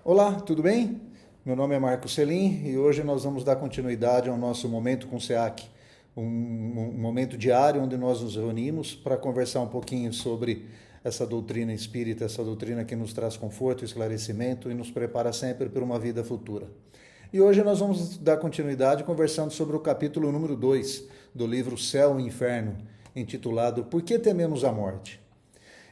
Olá, tudo bem? Meu nome é Marco Selim e hoje nós vamos dar continuidade ao nosso Momento com SEAC, um momento diário onde nós nos reunimos para conversar um pouquinho sobre essa doutrina espírita, essa doutrina que nos traz conforto, esclarecimento e nos prepara sempre para uma vida futura. E hoje nós vamos dar continuidade conversando sobre o capítulo número 2 do livro Céu e Inferno, intitulado Por que tememos a morte?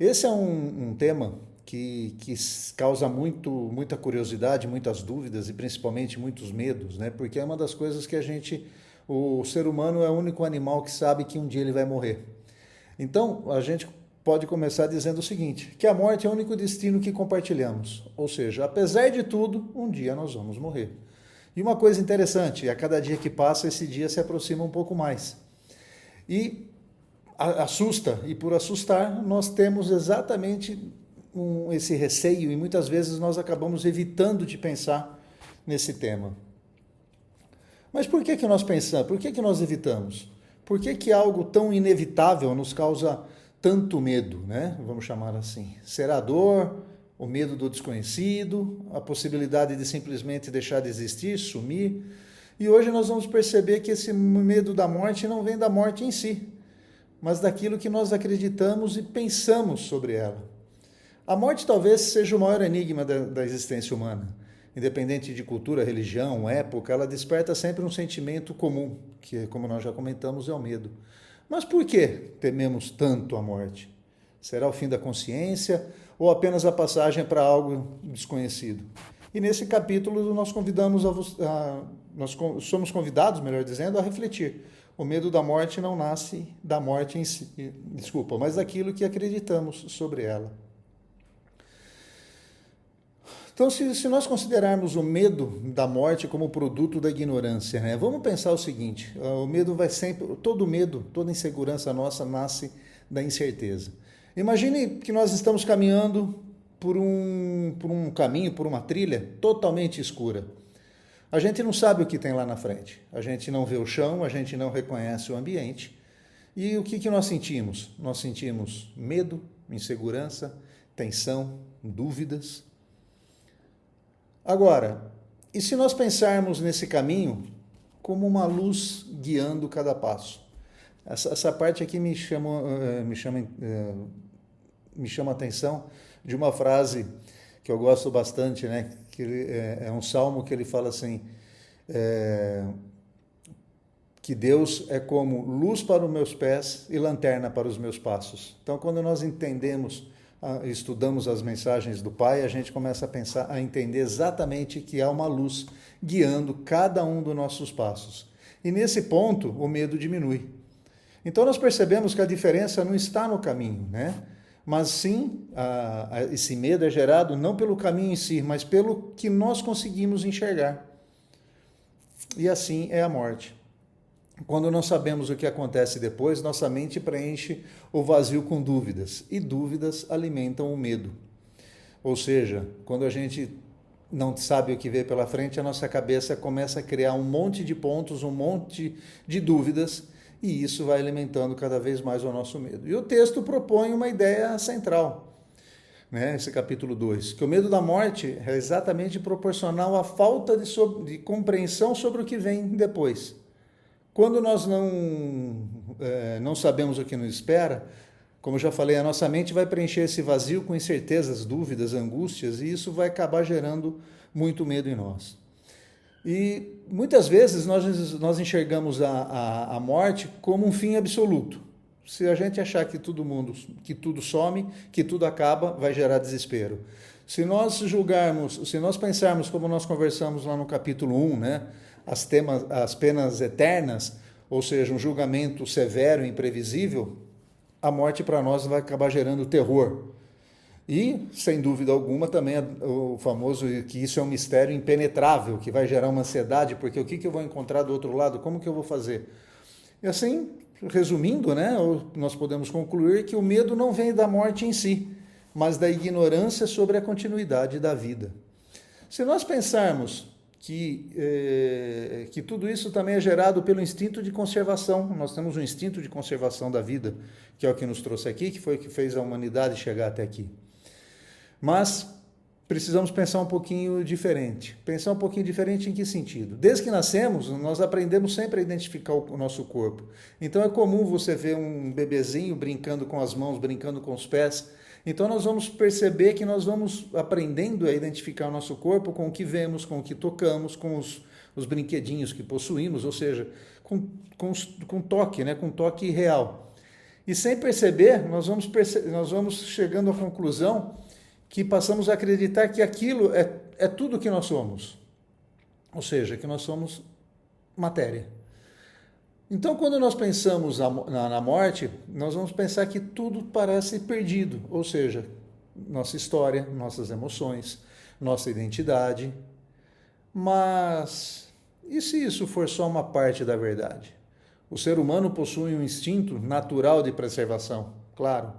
Esse é um tema que causa muita curiosidade, muitas dúvidas e principalmente muitos medos, né? Porque é uma das coisas que o ser humano é o único animal que sabe que um dia ele vai morrer. Então, a gente pode começar dizendo o seguinte, que a morte é o único destino que compartilhamos. Ou seja, apesar de tudo, um dia nós vamos morrer. E uma coisa interessante, a cada dia que passa, esse dia se aproxima um pouco mais. E assusta, e por assustar, nós temos exatamente esse receio, e muitas vezes nós acabamos evitando de pensar nesse tema. Mas por que nós pensamos? Por que nós evitamos? Por que algo tão inevitável nos causa tanto medo, né? Vamos chamar assim. Será a dor, o medo do desconhecido, a possibilidade de simplesmente deixar de existir, sumir. E hoje nós vamos perceber que esse medo da morte não vem da morte em si, mas daquilo que nós acreditamos e pensamos sobre ela. A morte talvez seja o maior enigma da existência humana. Independente de cultura, religião, época, ela desperta sempre um sentimento comum, que, como nós já comentamos, é o medo. Mas por que tememos tanto a morte? Será o fim da consciência ou apenas a passagem para algo desconhecido? E nesse capítulo nós somos convidados, melhor dizendo, a refletir. O medo da morte não nasce da morte em si, mas daquilo que acreditamos sobre ela. Então, se nós considerarmos o medo da morte como produto da ignorância, né? Vamos pensar o seguinte, o medo vai sempre, todo medo, toda insegurança nossa nasce da incerteza. Imagine que nós estamos caminhando por um caminho, por uma trilha totalmente escura. A gente não sabe o que tem lá na frente, a gente não vê o chão, a gente não reconhece o ambiente. E o que nós sentimos? Nós sentimos medo, insegurança, tensão, dúvidas. Agora, e se nós pensarmos nesse caminho como uma luz guiando cada passo? Essa parte aqui me chama a atenção de uma frase que eu gosto bastante, né? Que é um salmo que ele fala assim, que Deus é como luz para os meus pés e lanterna para os meus passos. Então, quando nós estudamos as mensagens do Pai, a gente começa a pensar, a entender exatamente que há uma luz guiando cada um dos nossos passos. E nesse ponto, o medo diminui. Então nós percebemos que a diferença não está no caminho, né? Mas sim, esse medo é gerado não pelo caminho em si, mas pelo que nós conseguimos enxergar. E assim é a morte. Quando não sabemos o que acontece depois, nossa mente preenche o vazio com dúvidas, e dúvidas alimentam o medo. Ou seja, quando a gente não sabe o que vê pela frente, a nossa cabeça começa a criar um monte de pontos, um monte de dúvidas, e isso vai alimentando cada vez mais o nosso medo. E o texto propõe uma ideia central, né? Esse capítulo 2, que o medo da morte é exatamente proporcional à falta de compreensão sobre o que vem depois. Quando nós não sabemos o que nos espera, como eu já falei, a nossa mente vai preencher esse vazio com incertezas, dúvidas, angústias, e isso vai acabar gerando muito medo em nós. E muitas vezes nós enxergamos a morte como um fim absoluto. Se a gente achar que tudo some, que tudo acaba, vai gerar desespero. Se nós pensarmos como nós conversamos lá no capítulo 1, né? As penas eternas, ou seja, um julgamento severo e imprevisível, a morte para nós vai acabar gerando terror. E, sem dúvida alguma, também o famoso que isso é um mistério impenetrável, que vai gerar uma ansiedade, porque o que eu vou encontrar do outro lado, como que eu vou fazer? E assim, resumindo, né, nós podemos concluir que o medo não vem da morte em si, mas da ignorância sobre a continuidade da vida. Se nós pensarmos que tudo isso também é gerado pelo instinto de conservação. Nós temos um instinto de conservação da vida, que é o que nos trouxe aqui, que foi o que fez a humanidade chegar até aqui. Mas precisamos pensar um pouquinho diferente. Pensar um pouquinho diferente em que sentido? Desde que nascemos, nós aprendemos sempre a identificar o nosso corpo. Então é comum você ver um bebezinho brincando com as mãos, brincando com os pés. Então nós vamos perceber que nós vamos aprendendo a identificar o nosso corpo com o que vemos, com o que tocamos, com os brinquedinhos que possuímos, ou seja, com toque, né? Com toque real. E sem perceber, nós vamos chegando à conclusão que passamos a acreditar que aquilo é tudo que nós somos. Ou seja, que nós somos matéria. Então, quando nós pensamos na morte, nós vamos pensar que tudo parece perdido. Ou seja, nossa história, nossas emoções, nossa identidade. Mas e se isso for só uma parte da verdade? O ser humano possui um instinto natural de preservação, claro.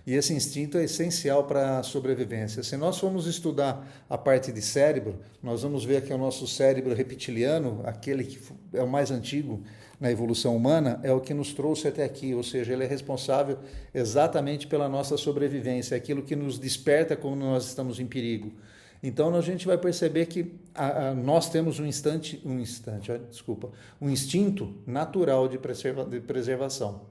E esse instinto é essencial para a sobrevivência. Se nós formos estudar a parte de cérebro, nós vamos ver que o nosso cérebro reptiliano, aquele que é o mais antigo na evolução humana, é o que nos trouxe até aqui, ou seja, ele é responsável exatamente pela nossa sobrevivência, é aquilo que nos desperta quando nós estamos em perigo. Então a gente vai perceber que nós temos um instinto natural de preservação.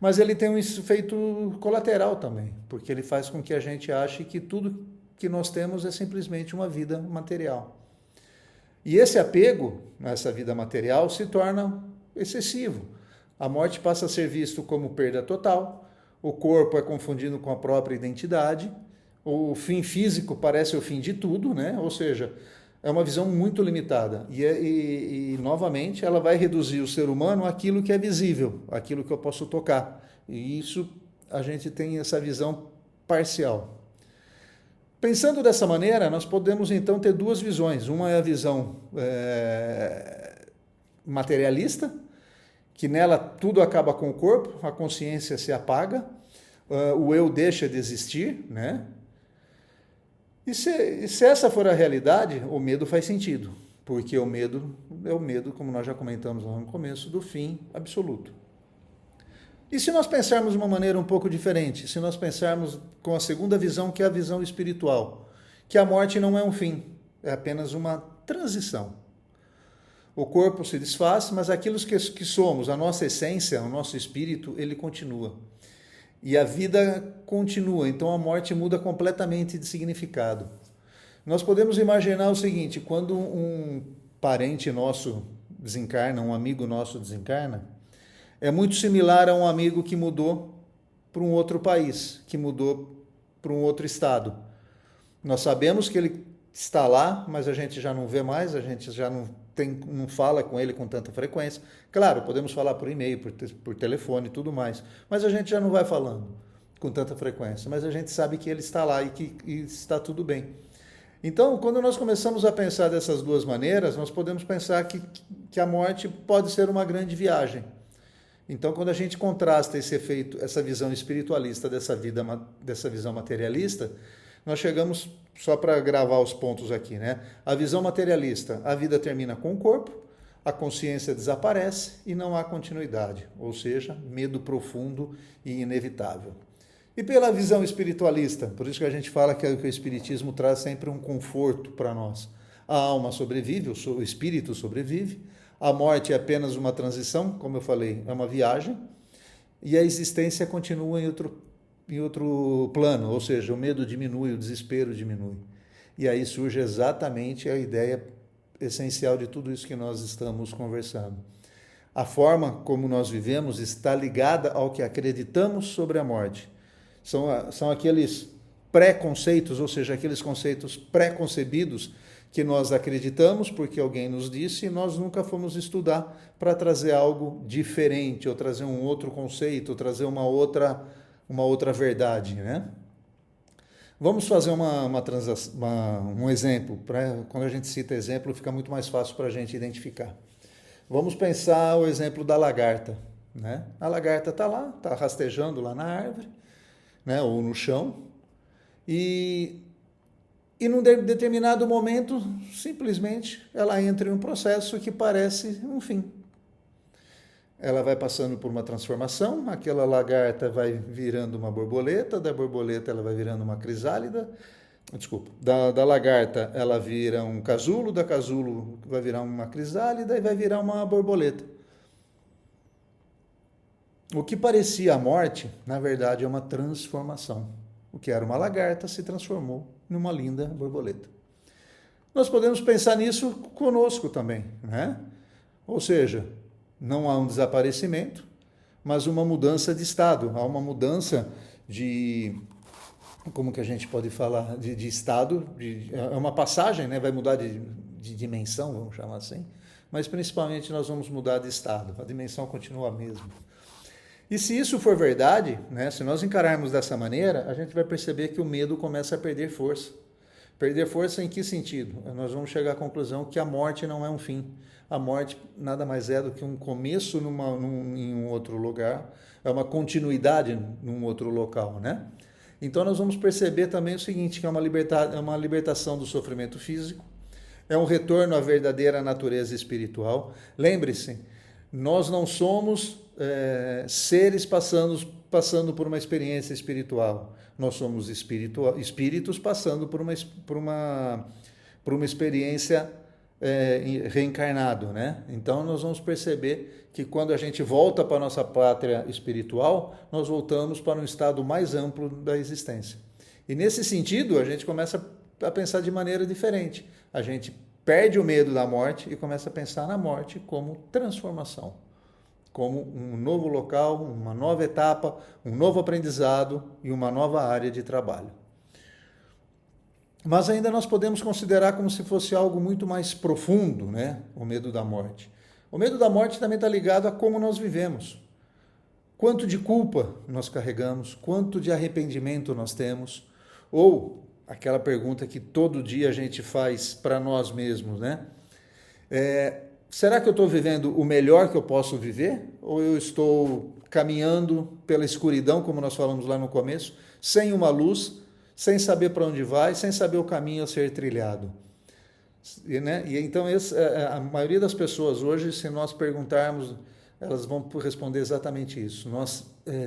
Mas ele tem um efeito colateral também, porque ele faz com que a gente ache que tudo que nós temos é simplesmente uma vida material. E esse apego nessa vida material se torna excessivo. A morte passa a ser visto como perda total, o corpo é confundido com a própria identidade, o fim físico parece o fim de tudo, né? Ou seja, é uma visão muito limitada. E novamente, ela vai reduzir o ser humano àquilo que é visível, àquilo que eu posso tocar. E isso, a gente tem essa visão parcial. Pensando dessa maneira, nós podemos então ter duas visões. Uma é a visão materialista, que nela tudo acaba com o corpo, a consciência se apaga, o eu deixa de existir, né? E se essa for a realidade, o medo faz sentido, porque o medo é o medo, como nós já comentamos lá no começo, do fim absoluto. E se nós pensarmos de uma maneira um pouco diferente, se nós pensarmos com a segunda visão, que é a visão espiritual, que a morte não é um fim, é apenas uma transição. O corpo se desfaz, mas aquilo que somos, a nossa essência, o nosso espírito, ele continua. E a vida continua, então a morte muda completamente de significado. Nós podemos imaginar o seguinte, quando um parente nosso desencarna, um amigo nosso desencarna, é muito similar a um amigo que mudou para um outro país, que mudou para um outro estado. Nós sabemos que ele está lá, mas a gente já não vê mais, a gente já não fala com ele com tanta frequência. Claro, podemos falar por e-mail, por telefone e tudo mais, mas a gente já não vai falando com tanta frequência. Mas a gente sabe que ele está lá e que está tudo bem. Então, quando nós começamos a pensar dessas duas maneiras, nós podemos pensar que a morte pode ser uma grande viagem. Então, quando a gente contrasta esse efeito, essa visão espiritualista dessa visão materialista, nós chegamos, só para gravar os pontos aqui, né? A visão materialista, a vida termina com o corpo, a consciência desaparece e não há continuidade, ou seja, medo profundo e inevitável. E pela visão espiritualista, por isso que a gente fala que o espiritismo traz sempre um conforto para nós. A alma sobrevive, o espírito sobrevive, a morte é apenas uma transição, como eu falei, é uma viagem, e a existência continua em outro plano, ou seja, o medo diminui, o desespero diminui. E aí surge exatamente a ideia essencial de tudo isso que nós estamos conversando. A forma como nós vivemos está ligada ao que acreditamos sobre a morte. São aqueles pré-conceitos, ou seja, aqueles conceitos pré-concebidos que nós acreditamos porque alguém nos disse e nós nunca fomos estudar para trazer algo diferente, ou trazer um outro conceito, ou trazer uma outra verdade, né? Vamos fazer um exemplo. Quando a gente cita exemplo, fica muito mais fácil para a gente identificar. Vamos pensar o exemplo da lagarta, né? A lagarta está lá, está rastejando lá na árvore, né? Ou no chão, e num determinado momento, simplesmente, ela entra em um processo que parece um fim. Ela vai passando por uma transformação, aquela lagarta vai virando uma borboleta, da borboleta ela vai virando uma crisálida, desculpa, da lagarta ela vira um casulo, da casulo vai virar uma crisálida e vai virar uma borboleta. O que parecia a morte, na verdade, é uma transformação. O que era uma lagarta se transformou numa linda borboleta. Nós podemos pensar nisso conosco também, né? Ou seja, não há um desaparecimento, mas uma mudança de estado, há uma mudança de, como que a gente pode falar, de estado, é uma passagem, né? Vai mudar de dimensão, vamos chamar assim, mas principalmente nós vamos mudar de estado, a dimensão continua a mesma. E se isso for verdade, né, se nós encararmos dessa maneira, a gente vai perceber que o medo começa a perder força. Perder força em que sentido? Nós vamos chegar à conclusão que a morte não é um fim. A morte nada mais é do que um começo em um outro lugar, é uma continuidade num outro local, né? Então nós vamos perceber também o seguinte, que é uma libertação do sofrimento físico, é um retorno à verdadeira natureza espiritual. Lembre-se, nós não somos seres passando por uma experiência espiritual. Nós somos espíritos passando por uma experiência reencarnado, né? Então nós vamos perceber que quando a gente volta para a nossa pátria espiritual, nós voltamos para um estado mais amplo da existência. E nesse sentido, a gente começa a pensar de maneira diferente. A gente perde o medo da morte e começa a pensar na morte como transformação, como um novo local, uma nova etapa, um novo aprendizado e uma nova área de trabalho. Mas ainda nós podemos considerar como se fosse algo muito mais profundo, né? O medo da morte. O medo da morte também está ligado a como nós vivemos. Quanto de culpa nós carregamos, quanto de arrependimento nós temos, ou aquela pergunta que todo dia a gente faz para nós mesmos, né? Será que eu estou vivendo o melhor que eu posso viver? Ou eu estou caminhando pela escuridão, como nós falamos lá no começo, sem uma luz, sem saber para onde vai, sem saber o caminho a ser trilhado? E então, a maioria das pessoas hoje, se nós perguntarmos, elas vão responder exatamente isso.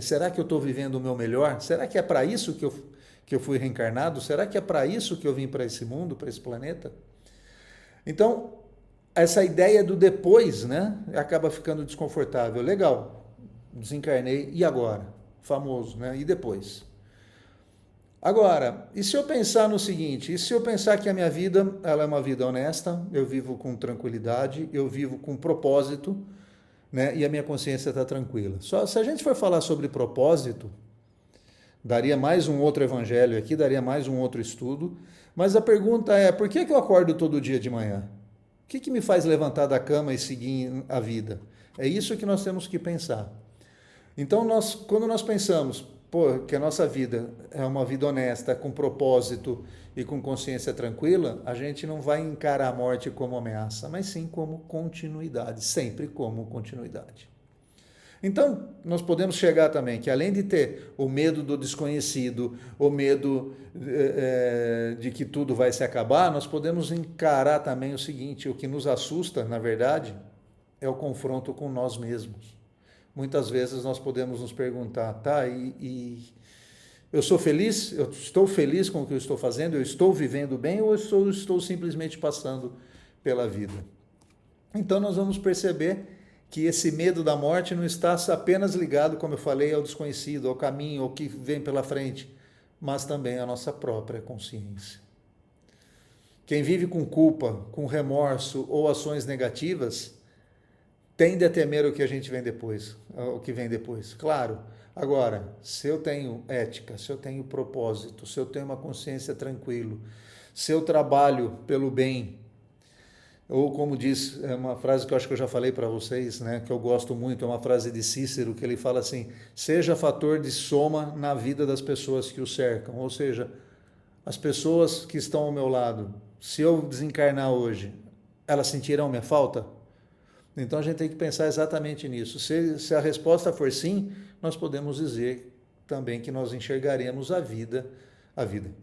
Será que eu estou vivendo o meu melhor? Será que é para isso que eu fui reencarnado? Será que é para isso que eu vim para esse mundo, para esse planeta? Então, essa ideia do depois, né, acaba ficando desconfortável. Legal, desencarnei, e agora? Famoso, né? E depois? Agora, e se eu pensar no seguinte, e se eu pensar que a minha vida, ela é uma vida honesta, eu vivo com tranquilidade, eu vivo com propósito, né, e a minha consciência está tranquila. Só se a gente for falar sobre propósito, daria mais um outro evangelho aqui, daria mais um outro estudo, mas a pergunta é, por que eu acordo todo dia de manhã? O que me faz levantar da cama e seguir a vida? É isso que nós temos que pensar. Então, quando nós pensamos que a nossa vida é uma vida honesta, com propósito e com consciência tranquila, a gente não vai encarar a morte como ameaça, mas sim como continuidade, sempre como continuidade. Então, nós podemos chegar também que, além de ter o medo do desconhecido, o medo de que tudo vai se acabar, nós podemos encarar também o seguinte, o que nos assusta, na verdade, é o confronto com nós mesmos. Muitas vezes nós podemos nos perguntar, tá, e eu sou feliz? Eu estou feliz com o que eu estou fazendo? Eu estou vivendo bem ou eu estou simplesmente passando pela vida? Então, nós vamos perceber que esse medo da morte não está apenas ligado, como eu falei, ao desconhecido, ao caminho, ao que vem pela frente, mas também à nossa própria consciência. Quem vive com culpa, com remorso ou ações negativas, tende a temer o que vem depois. Claro, agora, se eu tenho ética, se eu tenho propósito, se eu tenho uma consciência tranquila, se eu trabalho pelo bem, ou como diz, é uma frase que eu acho que eu já falei para vocês, né, que eu gosto muito, é uma frase de Cícero, que ele fala assim, seja fator de soma na vida das pessoas que o cercam, ou seja, as pessoas que estão ao meu lado, se eu desencarnar hoje, elas sentirão minha falta? Então a gente tem que pensar exatamente nisso. Se a resposta for sim, nós podemos dizer também que nós enxergaremos a vida,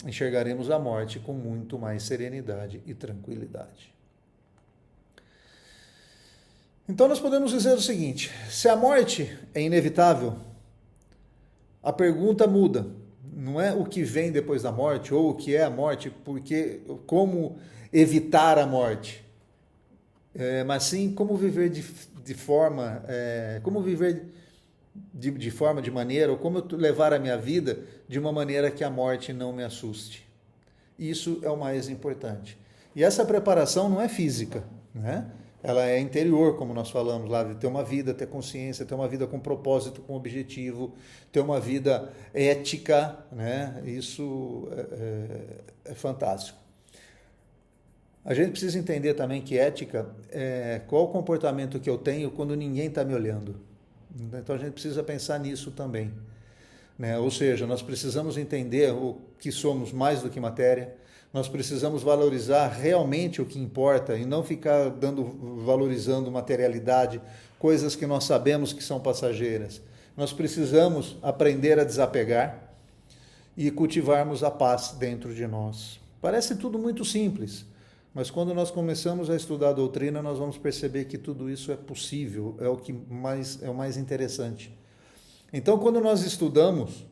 enxergaremos a morte com muito mais serenidade e tranquilidade. Então nós podemos dizer o seguinte, se a morte é inevitável, a pergunta muda. não é o que vem depois da morte ou o que é a morte, porque como evitar a morte, mas sim como viver de forma, como viver de forma, de maneira, ou como eu levar a minha vida de uma maneira que a morte não me assuste. Isso é o mais importante. E essa preparação não é física, né? Ela é interior, como nós falamos lá, de ter uma vida, ter consciência, ter uma vida com propósito, com objetivo, ter uma vida ética, né? Isso é fantástico. A gente precisa entender também que ética é qual o comportamento que eu tenho quando ninguém está me olhando. Então a gente precisa pensar nisso também, né? Ou seja, nós precisamos entender o que somos mais do que matéria, nós precisamos valorizar realmente o que importa e não ficar valorizando materialidade, coisas que nós sabemos que são passageiras. Nós precisamos aprender a desapegar e cultivarmos a paz dentro de nós. Parece tudo muito simples, mas quando nós começamos a estudar a doutrina, nós vamos perceber que tudo isso é possível, é o mais interessante. Então, quando nós estudamos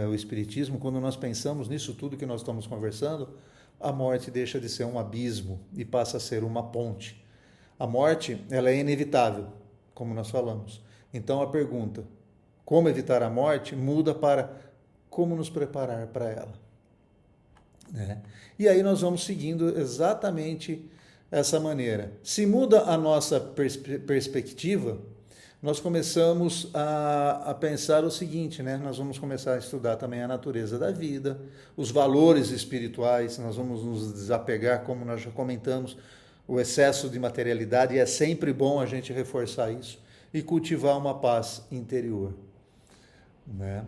o Espiritismo, quando nós pensamos nisso tudo que nós estamos conversando, a morte deixa de ser um abismo e passa a ser uma ponte. A morte, ela é inevitável, como nós falamos. Então, a pergunta, como evitar a morte, muda para como nos preparar para ela. E aí nós vamos seguindo exatamente essa maneira. Se muda a nossa perspectiva, nós começamos a pensar o seguinte, né? Nós vamos começar a estudar também a natureza da vida, os valores espirituais, nós vamos nos desapegar, como nós já comentamos, o excesso de materialidade, e é sempre bom a gente reforçar isso, e cultivar uma paz interior, né?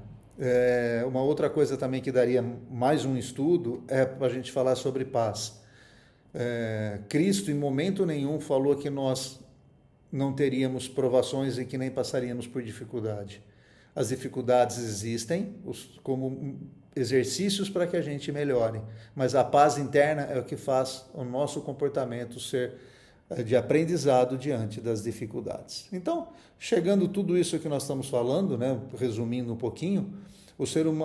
Uma outra coisa também que daria mais um estudo é para a gente falar sobre paz. Cristo, em momento nenhum, falou que nós não teríamos provações e que nem passaríamos por dificuldade. As dificuldades existem como exercícios para que a gente melhore, mas a paz interna é o que faz o nosso comportamento ser de aprendizado diante das dificuldades. Então, chegando tudo isso que nós estamos falando, né, resumindo um pouquinho,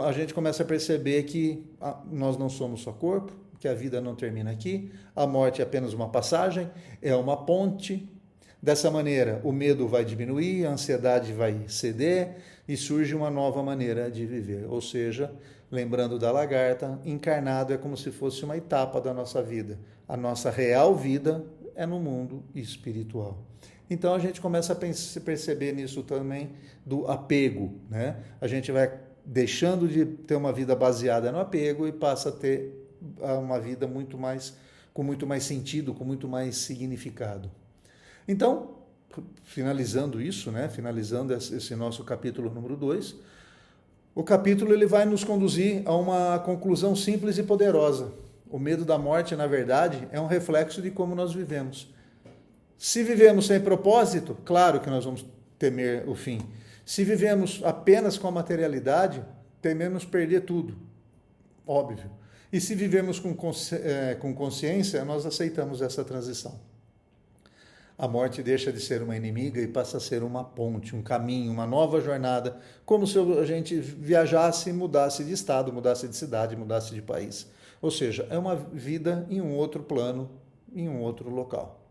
a gente começa a perceber que nós não somos só corpo, que a vida não termina aqui, a morte é apenas uma passagem, é uma ponte. Dessa maneira, o medo vai diminuir, a ansiedade vai ceder e surge uma nova maneira de viver. Ou seja, lembrando da lagarta, encarnado é como se fosse uma etapa da nossa vida. A nossa real vida é no mundo espiritual. Então a gente começa a se perceber nisso também do apego, né? A gente vai deixando de ter uma vida baseada no apego e passa a ter uma vida com muito mais sentido, com muito mais significado. Então, finalizando isso, né? Finalizando esse nosso capítulo número 2, o capítulo ele vai nos conduzir a uma conclusão simples e poderosa. O medo da morte, na verdade, é um reflexo de como nós vivemos. Se vivemos sem propósito, claro que nós vamos temer o fim. Se vivemos apenas com a materialidade, tememos perder tudo, óbvio. E se vivemos com consciência, nós aceitamos essa transição. A morte deixa de ser uma inimiga e passa a ser uma ponte, um caminho, uma nova jornada, como se a gente viajasse, mudasse de estado, mudasse de cidade, mudasse de país. Ou seja, é uma vida em um outro plano, em um outro local.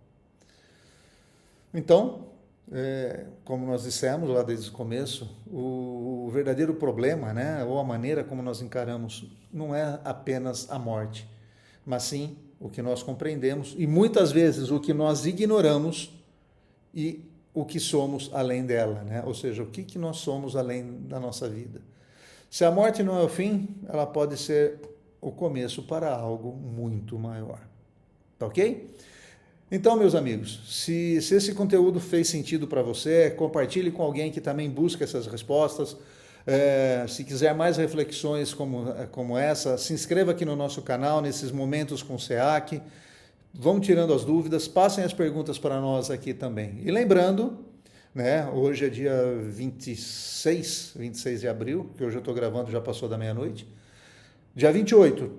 Então, como nós dissemos lá desde o começo, o verdadeiro problema, né, ou a maneira como nós encaramos, não é apenas a morte, mas sim o que nós compreendemos e muitas vezes o que nós ignoramos e o que somos além dela, né? Ou seja, o que nós somos além da nossa vida. Se a morte não é o fim, ela pode ser o começo para algo muito maior. Tá ok? Então, meus amigos, se esse conteúdo fez sentido para você, compartilhe com alguém que também busca essas respostas. Se quiser mais reflexões como essa, se inscreva aqui no nosso canal, nesses momentos com o SEAC. Vão tirando as dúvidas, passem as perguntas para nós aqui também. E lembrando, né, hoje é dia 26 de abril, que hoje eu estou gravando, já passou da meia-noite. Dia 28,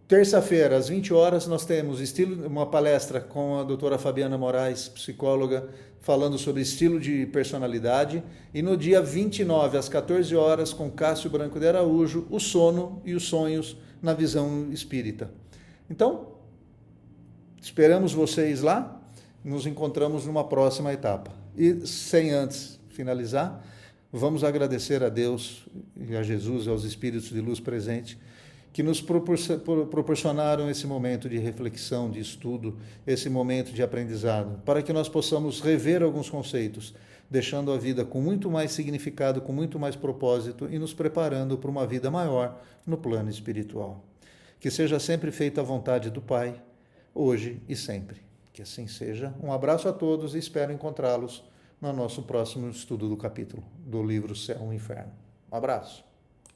Terça-feira, às 20 horas, nós temos uma palestra com a doutora Fabiana Moraes, psicóloga, falando sobre estilo de personalidade. E no dia 29, às 14 horas, com Cássio Branco de Araújo, o sono e os sonhos na visão espírita. Então, esperamos vocês lá, nos encontramos numa próxima etapa. E sem antes finalizar, vamos agradecer a Deus e a Jesus e aos Espíritos de luz presentes que nos proporcionaram esse momento de reflexão, de estudo, esse momento de aprendizado, para que nós possamos rever alguns conceitos, deixando a vida com muito mais significado, com muito mais propósito e nos preparando para uma vida maior no plano espiritual. Que seja sempre feita a vontade do Pai, hoje e sempre. Que assim seja. Um abraço a todos e espero encontrá-los no nosso próximo estudo do capítulo do livro Céu e Inferno. Um abraço.